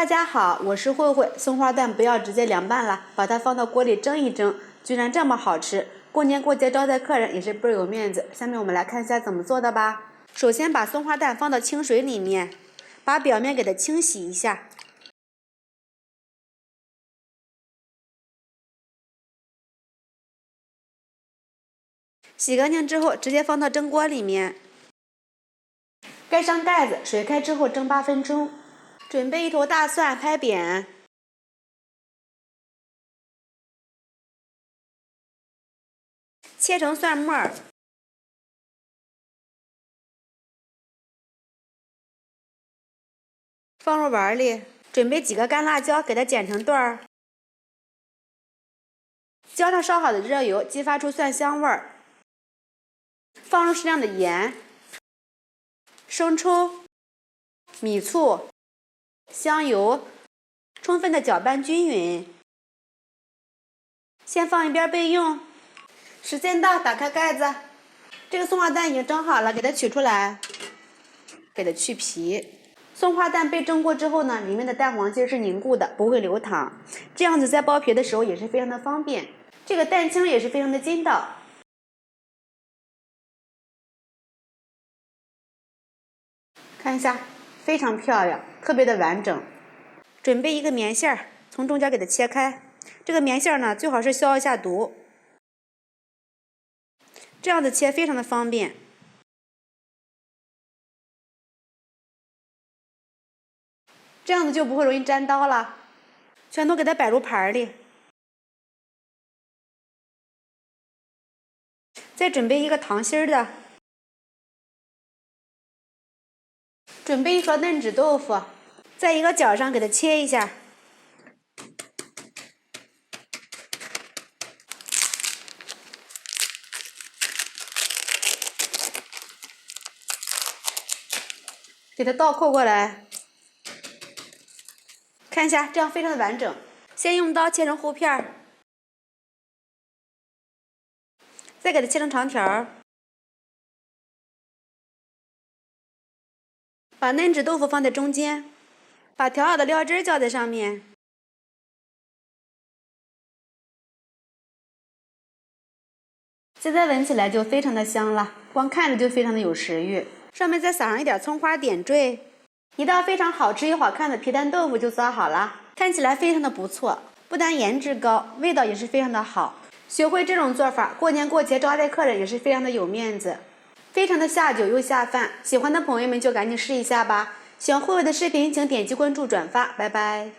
大家好，我是慧慧。松花蛋不要直接凉拌了，把它放到锅里蒸一蒸，居然这么好吃！过年过节招待客人也是倍儿有面子。下面我们来看一下怎么做的吧。首先把松花蛋放到清水里面，把表面给它清洗一下。洗干净之后，直接放到蒸锅里面，盖上盖子，水开之后蒸8分钟。准备一头大蒜，拍扁，切成蒜末儿，放入碗里。准备几个干辣椒，给它剪成段儿，浇上烧好的热油，激发出蒜香味儿。放入适量的盐、生抽、米醋、香油，充分的搅拌均匀。先放一边备用。时间到，打开盖子。这个松花蛋已经蒸好了，给它取出来，给它去皮。松花蛋被蒸过之后呢，里面的蛋黄其实是凝固的，不会流淌。这样子在剥皮的时候也是非常的方便。这个蛋清也是非常的筋道。看一下，非常漂亮，特别的完整。准备一个棉线儿，从中间给它切开。这个棉线呢，最好是消一下毒。这样子切非常的方便。这样子就不会容易粘刀了。全都给它摆入盘里。再准备一个糖心儿的。准备一盒嫩纸豆腐，在一个角上给它切一下。给它倒扣过来。看一下，这样非常的完整。先用刀切成厚片儿，再给它切成长条。把嫩纸豆腐放在中间，把调好的料汁浇在上面。现在闻起来就非常的香了，光看着就非常的有食欲。上面再撒上一点葱花点缀，一道非常好吃又好看的皮蛋豆腐就做好了。看起来非常的不错，不但颜值高，味道也是非常的好。学会这种做法，过年过节招待客人也是非常的有面子，非常的下酒又下饭。喜欢的朋友们就赶紧试一下吧。喜欢慧慧的视频，请点击关注、转发，拜拜。